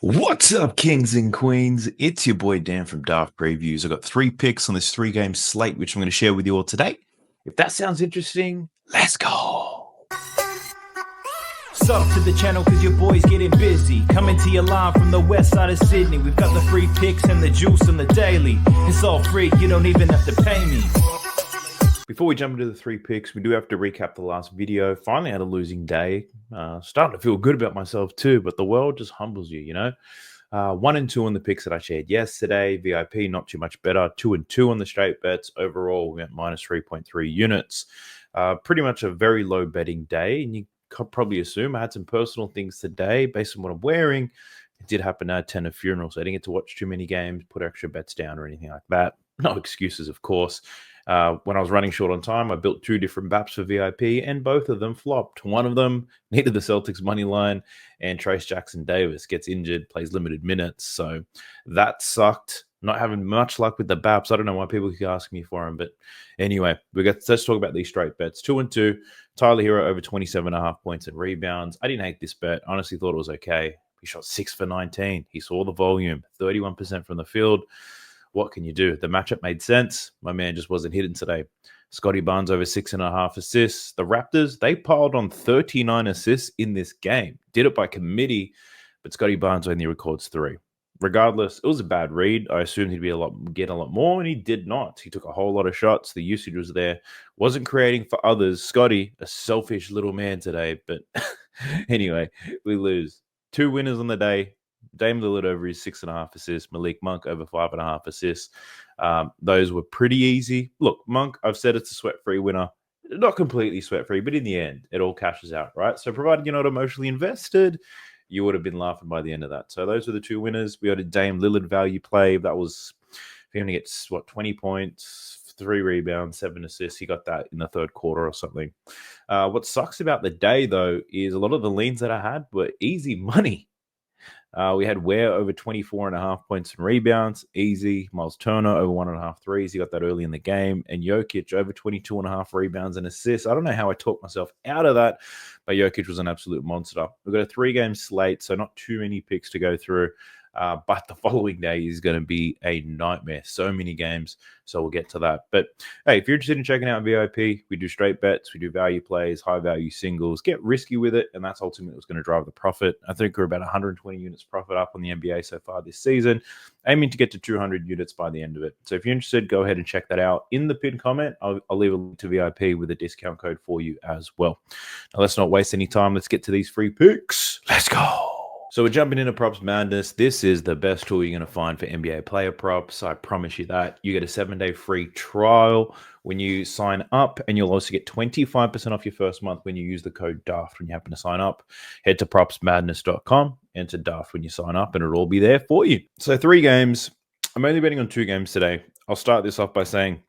What's up, kings and queens? It's your boy Dan from Daft Previews. I've got 3 picks on this 3-game slate, which I'm going to share with you all today. If that sounds interesting, let's go. Sub to the channel cause your boy's getting busy. Coming to your line from the west side of Sydney. We've got the free picks and the juice and the daily. It's all free, you don't even have to pay me. Before we jump into the 3 picks, we do have to recap the last video. Finally had a losing day. Starting to feel good about myself too, but the world just humbles you, you know? 1 and 2 on the picks that I shared yesterday. VIP, not too much better. 2 and 2 on the straight bets. Overall, we went minus 3.3 units. Pretty much a very low betting day. And you could probably assume I had some personal things today based on what I'm wearing. It did happen at 10 a funeral, so I didn't get to watch too many games, put extra bets down or anything like that. No excuses, of course. When I was running short on time, I built 2 different BAPs for VIP, and both of them flopped. One of them needed the Celtics money line, and Trace Jackson-Davis gets injured, plays limited minutes. So that sucked. Not having much luck with the BAPs. I don't know why people keep asking me for them, but anyway, let's talk about these straight bets. 2 and 2. Tyler Hero over 27.5 points and rebounds. I didn't hate this bet. Honestly, thought it was okay. He shot 6 for 19. He saw the volume, 31% from the field. What can you do? The matchup made sense. My man just wasn't hitting today. Scotty Barnes over 6.5 assists. The Raptors, they piled on 39 assists in this game. Did it by committee, but Scotty Barnes only records 3. Regardless, it was a bad read. I assumed he'd get a lot more, and he did not. He took a whole lot of shots. The usage was there. Wasn't creating for others. Scotty, a selfish little man today. But anyway, we lose. 2 winners on the day. Dame Lillard over his 6.5 assists. Malik Monk over 5.5 assists. Those were pretty easy. Look, Monk, I've said it's a sweat-free winner. Not completely sweat-free, but in the end, it all cashes out, right? So provided you're not emotionally invested, you would have been laughing by the end of that. So those were the 2 winners. We had a Dame Lillard value play. That was, if he gets, 20 points, 3 rebounds, 7 assists. He got that in the third quarter or something. What sucks about the day, though, is a lot of the leans that I had were easy money. We had Ware over 24.5 points and rebounds. Easy. Miles Turner over 1.5 threes. He got that early in the game. And Jokic over 22.5 rebounds and assists. I don't know how I talked myself out of that, but Jokic was an absolute monster. We've got a 3-game slate, so not too many picks to go through. But the following day is going to be a nightmare. So many games, so we'll get to that. But hey, if you're interested in checking out VIP, we do straight bets, we do value plays, high value singles. Get risky with it, and that's ultimately what's going to drive the profit. I think we're about 120 units profit up on the NBA so far this season, aiming to get to 200 units by the end of it. So if you're interested, go ahead and check that out. In the pinned comment, I'll leave a link to VIP with a discount code for you as well. Now, let's not waste any time. Let's get to these free picks. Let's go. So we're jumping into props madness. This is the best tool you're going to find for NBA player props. I promise you that. You get a 7-day free trial when you sign up, and you'll also get 25% off your first month when you use the code DAFT when you happen to sign up. Head to propsmadness.com, enter DAFT when you sign up, and it'll all be there for you. So 3 games. I'm only betting on 2 games today. I'll start this off by saying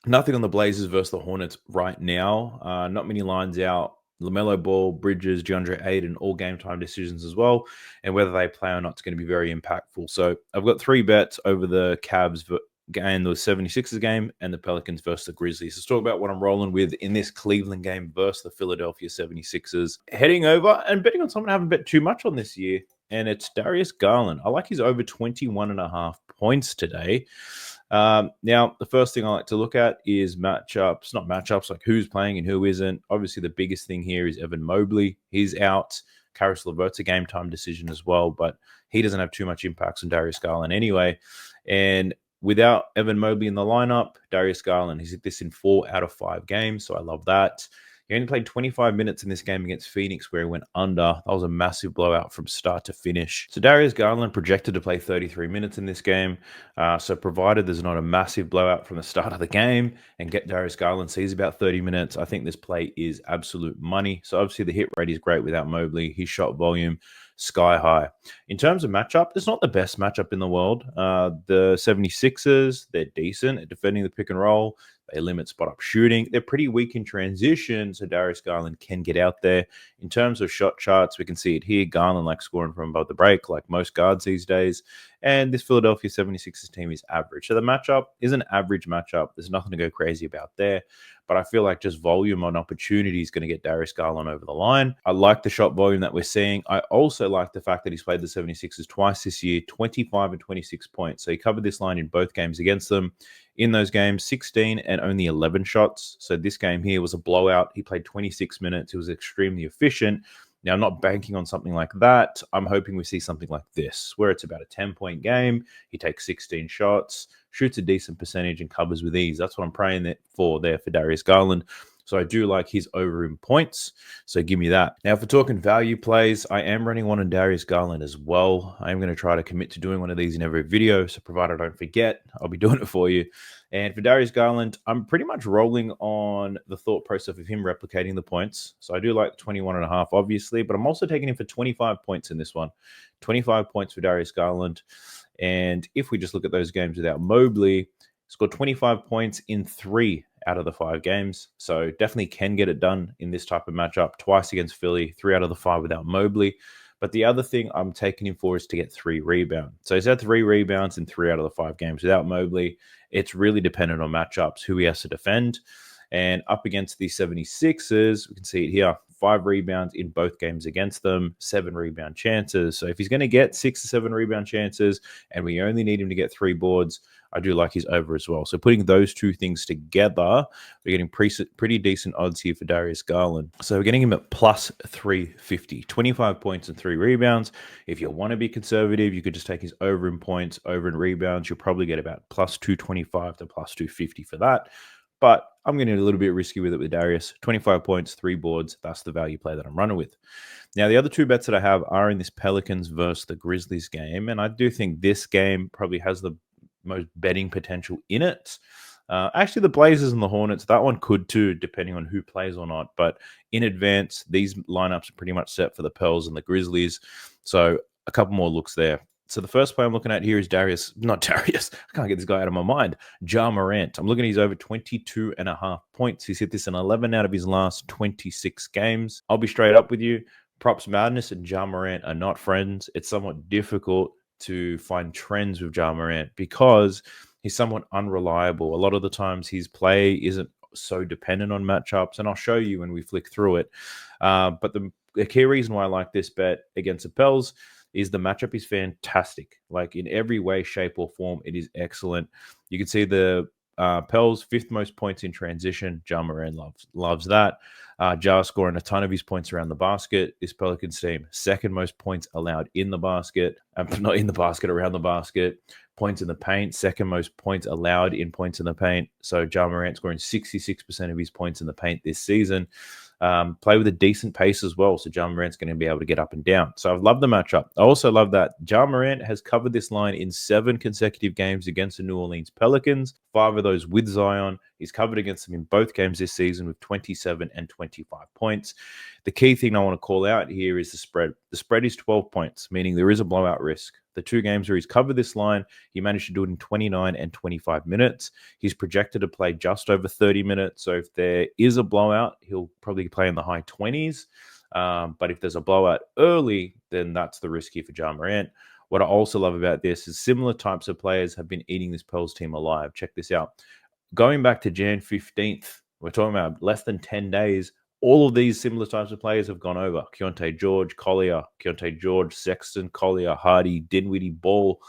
nothing on the Blazers versus the Hornets right now. Not many lines out. LaMelo Ball, Bridges, DeAndre Ayton, all game time decisions as well. And whether they play or not is going to be very impactful. So I've got 3 bets over the Cavs game, the 76ers game, and the Pelicans versus the Grizzlies. Let's talk about what I'm rolling with in this Cleveland game versus the Philadelphia 76ers. Heading over and betting on someone I haven't bet too much on this year, and it's Darius Garland. I like his over 21.5 points today. Now, the first thing I like to look at is matchups, not matchups, like who's playing and who isn't. Obviously, the biggest thing here is Evan Mobley. He's out. Karis LeVert's a game time decision as well, but he doesn't have too much impacts on Darius Garland anyway. And without Evan Mobley in the lineup, Darius Garland, he's hit this in 4 out of 5 games, so I love that. He only played 25 minutes in this game against Phoenix where he went under. That was a massive blowout from start to finish. So Darius Garland projected to play 33 minutes in this game. So provided there's not a massive blowout from the start of the game and get Darius Garland sees about 30 minutes, I think this play is absolute money. So obviously the hit rate is great without Mobley. His shot volume, sky high. In terms of matchup, it's not the best matchup in the world. The 76ers, they're decent at defending the pick and roll. They limit spot-up shooting. They're pretty weak in transition, so Darius Garland can get out there. In terms of shot charts, we can see it here. Garland likes scoring from above the break, like most guards these days. And this Philadelphia 76ers team is average. So the matchup is an average matchup. There's nothing to go crazy about there. but I feel like just volume on opportunity is going to get Darius Garland over the line. I like the shot volume that we're seeing. I also like the fact that he's played the 76ers twice this year, 25 and 26 points. So he covered this line in both games against them. In those games, 16 and only 11 shots. So this game here was a blowout. He played 26 minutes. He was extremely efficient. Now, I'm not banking on something like that. I'm hoping we see something like this, where it's about a 10-point game. He takes 16 shots, shoots a decent percentage, and covers with ease. That's what I'm praying for there for Darius Garland. So I do like his over in points. So give me that. Now, if we're talking value plays, I am running one on Darius Garland as well. I am going to try to commit to doing one of these in every video. So provided I don't forget, I'll be doing it for you. And for Darius Garland, I'm pretty much rolling on the thought process of him replicating the points. So I do like 21.5, obviously, but I'm also taking him for 25 points in this one. 25 points for Darius Garland. And if we just look at those games without Mobley, scored 25 points in 3 out of the 5 games. So definitely can get it done in this type of matchup. Twice against Philly, 3 out of the 5 without Mobley. But the other thing I'm taking him for is to get 3 rebounds. So he's had 3 rebounds in 3 out of the 5 games without Mobley. It's really dependent on matchups, who he has to defend. And up against the 76ers, we can see it here, 5 rebounds in both games against them, 7 rebound chances. So if he's going to get 6 to 7 rebound chances and we only need him to get 3 boards, I do like his over as well. So putting those two things together, we're getting pretty decent odds here for Darius Garland. So we're getting him at plus 350, 25 points and 3 rebounds. If you want to be conservative, you could just take his over in points, over in rebounds. You'll probably get about plus 225 to plus 250 for that. But I'm getting a little bit risky with it with Darius. 25 points, 3 boards. That's the value play that I'm running with. Now, the other 2 bets that I have are in this Pelicans versus the Grizzlies game. And I do think this game probably has the most betting potential in it. Actually, the Blazers and the Hornets, that one could too, depending on who plays or not. But in advance, these lineups are pretty much set for the Pels and the Grizzlies. So a couple more looks there. So the first play I'm looking at here is I can't get this guy out of my mind. Ja Morant. I'm looking at his over 22.5 points. He's hit this in 11 out of his last 26 games. I'll be straight up with you. Props Madness and Ja Morant are not friends. It's somewhat difficult to find trends with Ja Morant because he's somewhat unreliable. A lot of the times his play isn't so dependent on matchups, and I'll show you when we flick through it. But the key reason why I like this bet against the Pels is the matchup is fantastic. Like in every way, shape, or form, it is excellent. You can see the Pels 5th most points in transition. Ja Morant loves that. Ja scoring a ton of his points around the basket. This Pelicans team, 2nd most points allowed in the basket. Not in the basket, around the basket. Points in the paint, 2nd most points allowed in points in the paint. So Ja Morant scoring 66% of his points in the paint this season. Play with a decent pace as well. So Ja Morant's going to be able to get up and down. So I've loved the matchup. I also love that Ja Morant has covered this line in 7 consecutive games against the New Orleans Pelicans. 5 of those with Zion. He's covered against them in both games this season with 27 and 25 points. The key thing I want to call out here is the spread. The spread is 12 points, meaning there is a blowout risk. The 2 games where he's covered this line, he managed to do it in 29 and 25 minutes. He's projected to play just over 30 minutes. So if there is a blowout, he'll probably play in the high 20s. But if there's a blowout early, then that's the risk here for Ja Morant. What I also love about this is similar types of players have been eating this Pels team alive. Check this out. Going back to Jan 15th, we're talking about less than 10 days. All of these similar types of players have gone over. Keontae George, Collier, Keontae George, Sexton, Collier, Hardy, Dinwiddie, Ball,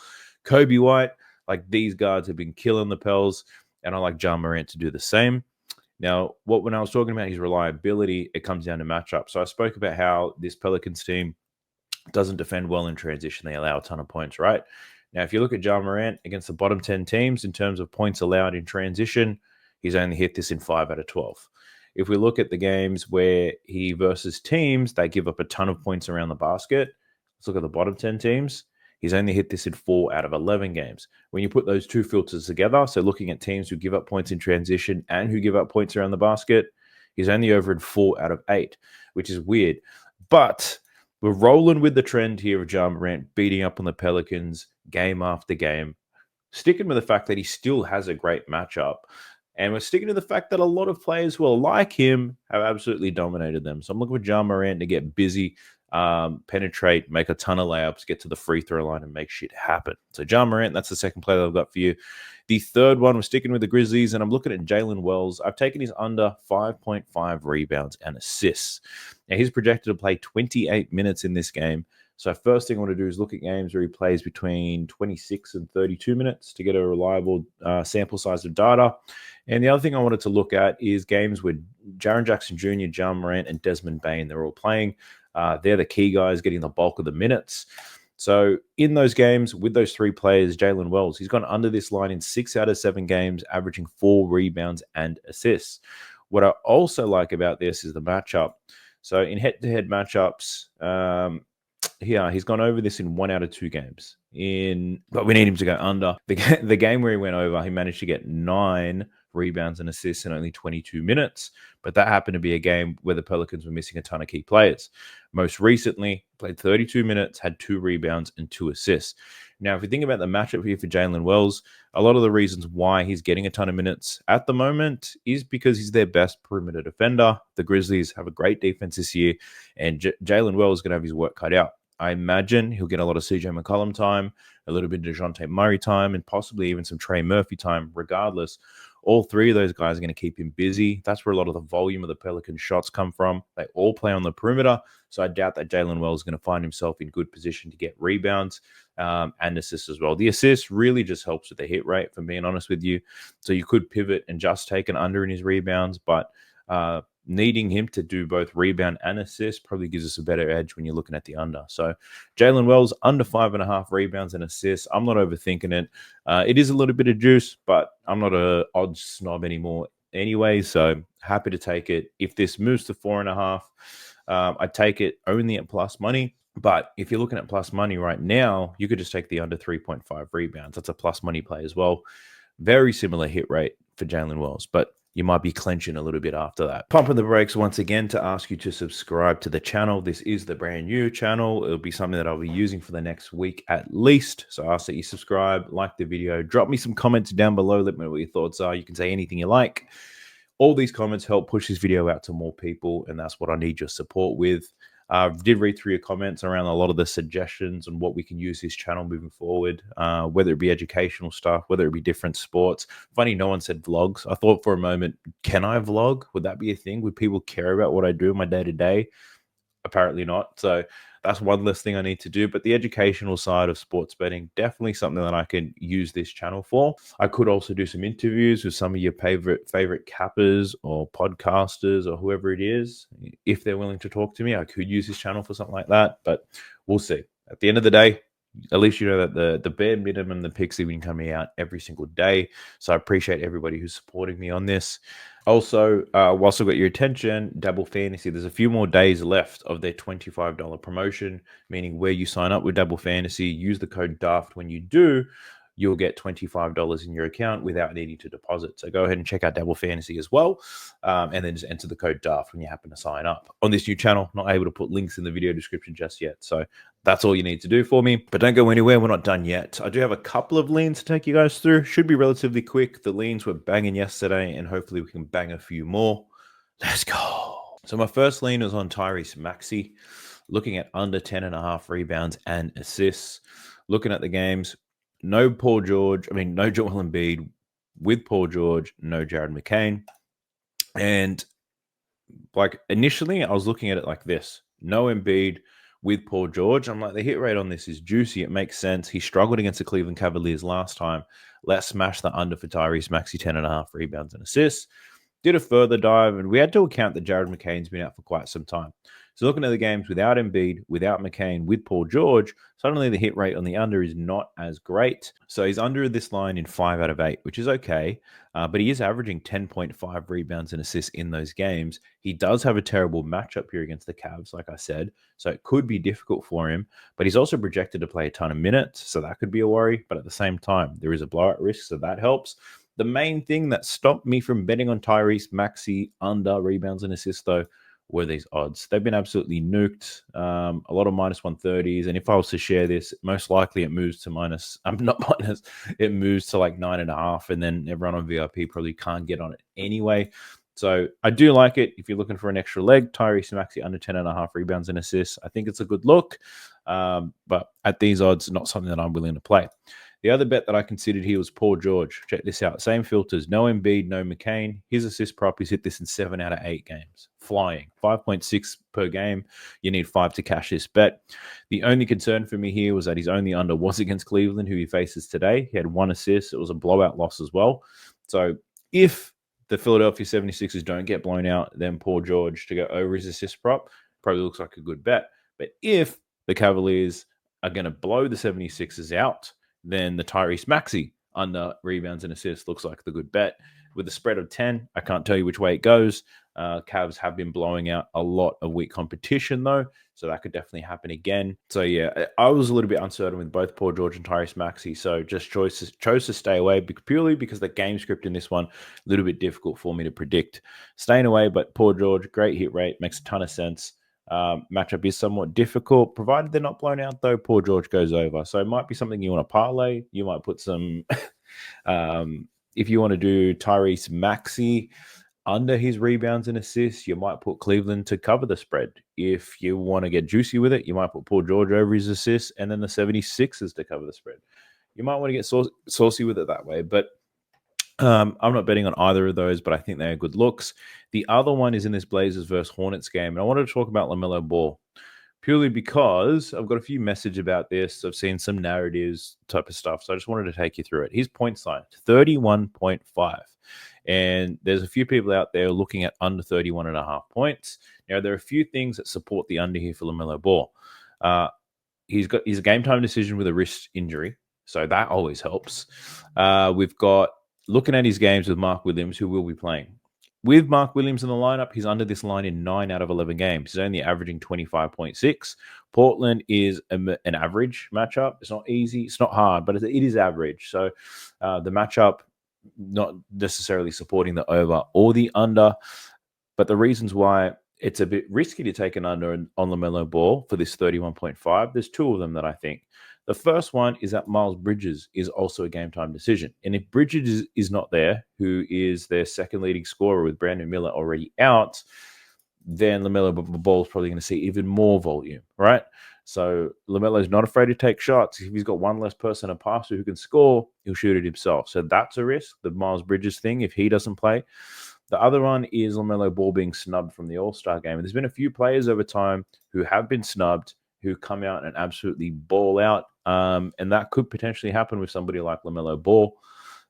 Kobe White. Like these guards have been killing the Pels, and I like Ja Morant to do the same. Now, when I was talking about his reliability, it comes down to matchup. So I spoke about how this Pelicans team doesn't defend well in transition. They allow a ton of points, right? Now, if you look at Ja Morant against the bottom 10 teams in terms of points allowed in transition, he's only hit this in 5 out of 12. If we look at the games where he versus teams, they give up a ton of points around the basket. Let's look at the bottom 10 teams. He's only hit this in 4 out of 11 games. When you put those 2 filters together, so looking at teams who give up points in transition and who give up points around the basket, he's only over in 4 out of 8, which is weird. But we're rolling with the trend here of Ja Morant beating up on the Pelicans game after game, sticking with the fact that he still has a great matchup. And we're sticking to the fact that a lot of players who are like him have absolutely dominated them. So I'm looking for Ja Morant to get busy. penetrate, make a ton of layups, get to the free throw line, and make shit happen. So Ja Morant, that's the second player that I've got for you. The third one, we're sticking with the Grizzlies, and I'm looking at Jalen Wells. I've taken his under 5.5 rebounds and assists. Now, he's projected to play 28 minutes in this game. So first thing I want to do is look at games where he plays between 26 and 32 minutes to get a reliable sample size of data. And the other thing I wanted to look at is games with Jaren Jackson Jr., Ja Morant, and Desmond Bane. They're all playing. They're the key guys getting the bulk of the minutes. So in those games with those three players, Jalen Wells, he's gone under this line in 6 out of 7 games, averaging 4 rebounds and assists. What I also like about this is the matchup. So in head-to-head matchups, he's gone over this in 1 out of 2 games. But we need him to go under. The game where he went over, he managed to get 9 rebounds and assists in only 22 minutes. But that happened to be a game where the Pelicans were missing a ton of key players. Most recently, played 32 minutes, had 2 rebounds and 2 assists. Now, if you think about the matchup here for Jalen Wells, a lot of the reasons why he's getting a ton of minutes at the moment is because he's their best perimeter defender. The Grizzlies have a great defense this year, and Jalen Wells is going to have his work cut out. I imagine he'll get a lot of CJ McCollum time, a little bit of DeJounte Murray time, and possibly even some Trey Murphy time. Regardless, all three of those guys are going to keep him busy. That's where a lot of the volume of the Pelican shots come from. They all play on the perimeter, so I doubt that Jalen Wells is going to find himself in good position to get rebounds and assists as well. The assist really just helps with the hit rate, if I'm being honest with you. So you could pivot and just take an under in his rebounds, but needing him to do both rebound and assist probably gives us a better edge when you're looking at the under. So Jalen Wells, under 5.5 rebounds and assists. I'm not overthinking it. It is a little bit of juice, but I'm not a odds snob anymore anyway, so happy to take it. If this moves to 4.5, I take it only at plus money. But if you're looking at plus money right now, you could just take the under 3.5 rebounds. That's a plus money play as well. Very similar hit rate for Jalen Wells, but you might be clenching a little bit after that. Pumping the brakes once again to ask you to subscribe to the channel. This is the brand new channel. It'll be something that I'll be using for the next week at least. So I ask that you subscribe, like the video, drop me some comments down below. Let me know what your thoughts are. You can say anything you like. All these comments help push this video out to more people, and that's what I need your support with. I did read through your comments around a lot of the suggestions on what we can use this channel moving forward, whether it be educational stuff, whether it be different sports. Funny, no one said vlogs. I thought for a moment, can I vlog? Would that be a thing? Would people care about what I do in my day-to-day? Apparently not. So that's one less thing I need to do. But the educational side of sports betting, definitely something that I can use this channel for. I could also do some interviews with some of your favorite cappers or podcasters or whoever it is. If they're willing to talk to me, I could use this channel for something like that. But we'll see. At the end of the day, at least you know that the bare minimum, the picks have been coming out every single day. So I appreciate everybody who's supporting me on this. Also, whilst I've got your attention, Dabble Fantasy, there's a few more days left of their $25 promotion, meaning where you sign up with Dabble Fantasy, use the code DAFT when you do, you'll get $25 in your account without needing to deposit. So go ahead and check out Dabble Fantasy as well, and then just enter the code DAFT when you happen to sign up. On this new channel, not able to put links in the video description just yet, so that's all you need to do for me. But don't go anywhere, we're not done yet. I do have a couple of leans to take you guys through. Should be relatively quick. The leans were banging yesterday, and hopefully we can bang a few more. Let's go. So my first lean is on Tyrese Maxey, looking at under 10.5 rebounds and assists. Looking at the games, no Joel Embiid. With Paul George, no Jared McCain. And like initially, I was looking at it like this: no Embiid with Paul George. I'm like, the hit rate on this is juicy. It makes sense. He struggled against the Cleveland Cavaliers last time. Let's smash the under for Tyrese Maxey, 10.5 rebounds and assists. Did a further dive, and we had to account that Jared McCain's been out for quite some time. So looking at the games without Embiid, without McCain, with Paul George, suddenly the hit rate on the under is not as great. So he's under this line in 5 out of 8, which is okay. But he is averaging 10.5 rebounds and assists in those games. He does have a terrible matchup here against the Cavs, like I said. So it could be difficult for him. But he's also projected to play a ton of minutes. So that could be a worry. But at the same time, there is a blowout risk. So that helps. The main thing that stopped me from betting on Tyrese Maxey under rebounds and assists, though, were these odds. They've been absolutely nuked. A lot of minus 130s. And if I was to share this, most likely it moves to it moves to like 9.5. And then everyone on VIP probably can't get on it anyway. So I do like it. If you're looking for an extra leg, Tyrese Maxey under 10.5 rebounds and assists. I think it's a good look. But at these odds, not something that I'm willing to play. The other bet that I considered here was Paul George. Check this out. Same filters. No Embiid, no McCain. His assist prop, he's hit this in 7 out of 8 games. Flying. 5.6 per game. You need 5 to cash this bet. The only concern for me here was that his only under was against Cleveland, who he faces today. He had 1 assist. It was a blowout loss as well. So if the Philadelphia 76ers don't get blown out, then Paul George to go over his assist prop probably looks like a good bet. But if the Cavaliers are going to blow the 76ers out, then the Tyrese Maxey under rebounds and assists looks like the good bet. With a spread of 10, I can't tell you which way it goes. Cavs have been blowing out a lot of weak competition, though, so that could definitely happen again. So, yeah, I was a little bit uncertain with both Paul George and Tyrese Maxey, so just chose to stay away purely because the game script in this one, a little bit difficult for me to predict. Staying away, but Paul George, great hit rate, makes a ton of sense. Matchup is somewhat difficult, provided they're not blown out, though. Paul George goes over, so it might be something you want to parlay. You might put some if you want to do Tyrese Maxey under his rebounds and assists, you might put Cleveland to cover the spread. If you want to get juicy with it, you might put Paul George over his assists and then the 76ers to cover the spread. You might want to get saucy with it that way, but I'm not betting on either of those, but I think they're good looks. The other one is in this Blazers versus Hornets game, and I wanted to talk about LaMelo Ball purely because I've got a few messages about this. I've seen some narratives type of stuff, so I just wanted to take you through it. His point line, 31.5. And there's a few people out there looking at under 31.5 points. Now, there are a few things that support the under here for LaMelo Ball. He's a game time decision with a wrist injury, so that always helps. We've got looking at his games with Mark Williams, who will be playing. With Mark Williams in the lineup, he's under this line in 9 out of 11 games. He's only averaging 25.6. Portland is an average matchup. It's not easy. It's not hard, but it is average. So the matchup not necessarily supporting the over or the under. But the reasons why it's a bit risky to take an under on LaMelo Ball for this 31.5, there's 2 of them that I think. The first one is that Miles Bridges is also a game time decision. And if Bridges is not there, who is their second leading scorer with Brandon Miller already out, then LaMelo Ball is probably going to see even more volume, right? So LaMelo is not afraid to take shots. If he's got one less person to pass to who can score, he'll shoot it himself. So that's a risk, the Miles Bridges thing, if he doesn't play. The other one is LaMelo Ball being snubbed from the All-Star game. And there's been a few players over time who have been snubbed, who come out and absolutely ball out. And that could potentially happen with somebody like LaMelo Ball.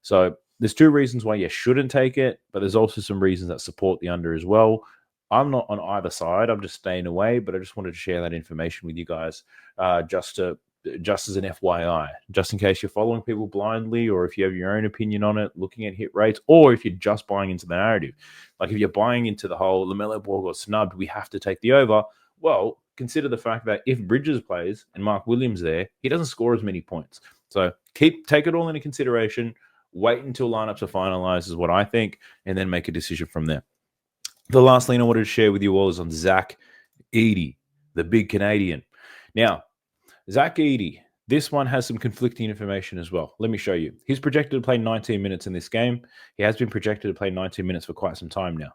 So there's 2 reasons why you shouldn't take it, but there's also some reasons that support the under as well. I'm not on either side. I'm just staying away, but I just wanted to share that information with you guys just as an FYI, just in case you're following people blindly, or if you have your own opinion on it, looking at hit rates, or if you're just buying into the narrative. Like if you're buying into the whole LaMelo Ball got snubbed, we have to take the over. Well, consider the fact that if Bridges plays and Mark Williams there, he doesn't score as many points. So take it all into consideration. Wait until lineups are finalized is what I think, and then make a decision from there. The last thing I wanted to share with you all is on Zach Edey, the big Canadian. Now, Zach Edey, this one has some conflicting information as well. Let me show you. He's projected to play 19 minutes in this game. He has been projected to play 19 minutes for quite some time now,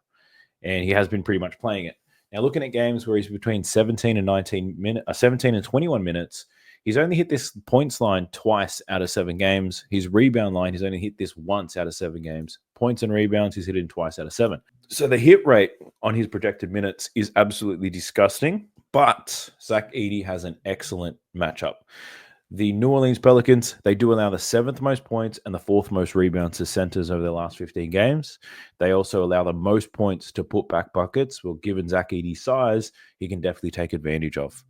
and he has been pretty much playing it. Now, looking at games where he's between 17 and 21 minutes, he's only hit this points line twice out of 7 games. His rebound line, he's only hit this once out of 7 games. Points and rebounds, he's hit it twice out of 7. So the hit rate on his projected minutes is absolutely disgusting, but Zach Edey has an excellent matchup. The New Orleans Pelicans, they do allow the 7th most points and the 4th most rebounds to centers over the last 15 games. They also allow the most points to put back buckets. Well, given Zach Edey's size, he can definitely take advantage of.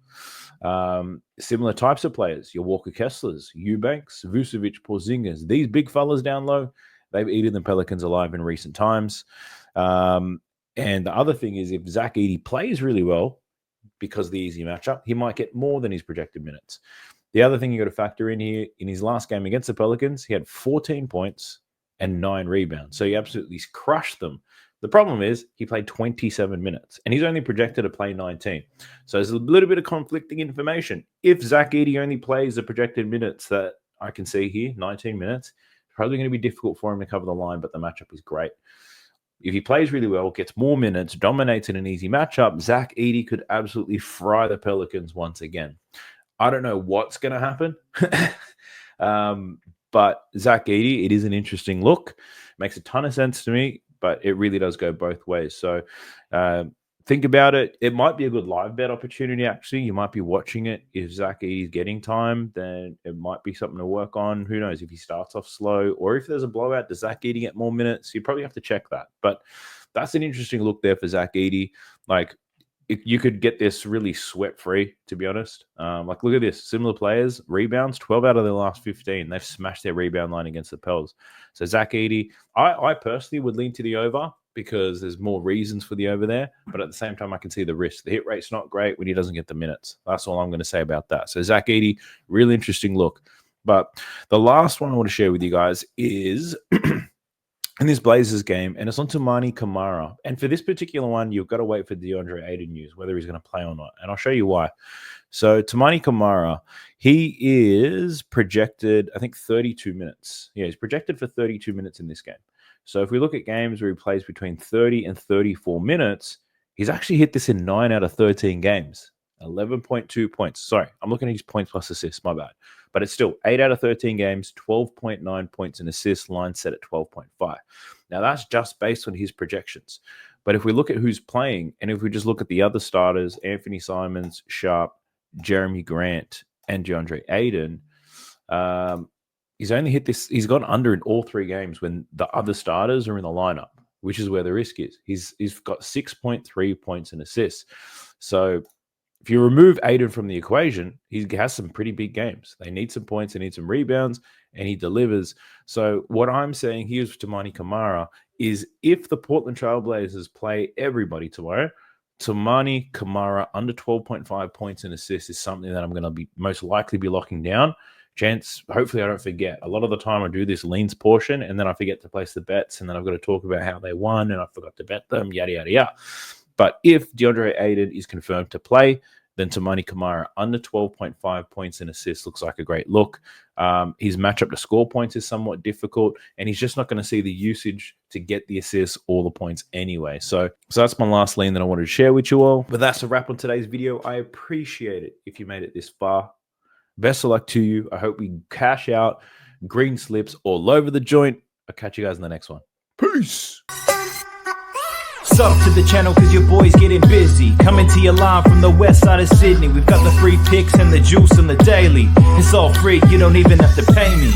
Similar types of players, your Walker Kesslers, Eubanks, Vucevic, Porzingis, these big fellas down low, they've eaten the Pelicans alive in recent times. And the other thing is if Zach Edey plays really well because of the easy matchup, he might get more than his projected minutes. The other thing you got to factor in here, in his last game against the Pelicans, he had 14 points and 9 rebounds. So he absolutely crushed them. The problem is he played 27 minutes and he's only projected to play 19. So there's a little bit of conflicting information. If Zach Edey only plays the projected minutes that I can see here, 19 minutes, it's probably going to be difficult for him to cover the line, but the matchup is great. If he plays really well, gets more minutes, dominates in an easy matchup, Zach Edey could absolutely fry the Pelicans once again. I don't know what's going to happen, but Zach Edey, it is an interesting look. Makes a ton of sense to me, but it really does go both ways. So think about it. It might be a good live bet opportunity, actually. You might be watching it. If Zach Edey's getting time, then it might be something to work on. Who knows if he starts off slow or if there's a blowout, does Zach Edey get more minutes? You probably have to check that. But that's an interesting look there for Zach Edey. Like, you could get this really sweat-free, to be honest. Like, look at this. Similar players, rebounds, 12 out of their last 15. They've smashed their rebound line against the Pels. So Zach Edey, I personally would lean to the over because there's more reasons for the over there. But at the same time, I can see the risk. The hit rate's not great when he doesn't get the minutes. That's all I'm going to say about that. So Zach Edey, really interesting look. But the last one I want to share with you guys is in this Blazers game, and it's on Toumani Camara. And for this particular one, you've got to wait for DeAndre Ayton news, whether he's going to play or not. And I'll show you why. So Toumani Camara, he is projected, I think, 32 minutes. Yeah, he's projected for 32 minutes in this game. So if we look at games where he plays between 30 and 34 minutes, he's actually hit this in 9 out of 13 games. 11.2 points. Sorry, I'm looking at his points plus assists. My bad. But it's still 8 out of 13 games, 12.9 points and assists, line set at 12.5. Now, that's just based on his projections. But if we look at who's playing, and if we just look at the other starters, Anthony Simons, Sharp, Jeremy Grant, and DeAndre Ayton, he's only hit this. He's gone under in all 3 games when the other starters are in the lineup, which is where the risk is. He's got 6.3 points and assists. So if you remove Ayton from the equation, he has some pretty big games. They need some points, they need some rebounds, and he delivers. So what I'm saying here to Toumani Camara is if the Portland Trailblazers play everybody tomorrow, Toumani Camara under 12.5 points and assists is something that I'm going to be most likely be locking down. Chance, hopefully I don't forget. A lot of the time I do this leans portion, and then I forget to place the bets, and then I've got to talk about how they won, and I forgot to bet them, yada, yada, yada. But if DeAndre Ayton is confirmed to play, then Toumani Camara under 12.5 points and assists looks like a great look. His matchup to score points is somewhat difficult, and he's just not going to see the usage to get the assists or the points anyway. So that's my last lean that I wanted to share with you all. But that's a wrap on today's video. I appreciate it if you made it this far. Best of luck to you. I hope we cash out green slips all over the joint. I'll catch you guys in the next one. Peace. Sub to the channel cause your boy's getting busy. Coming to your line from the west side of Sydney. We've got the free picks and the juice on the daily. It's all free, you don't even have to pay me.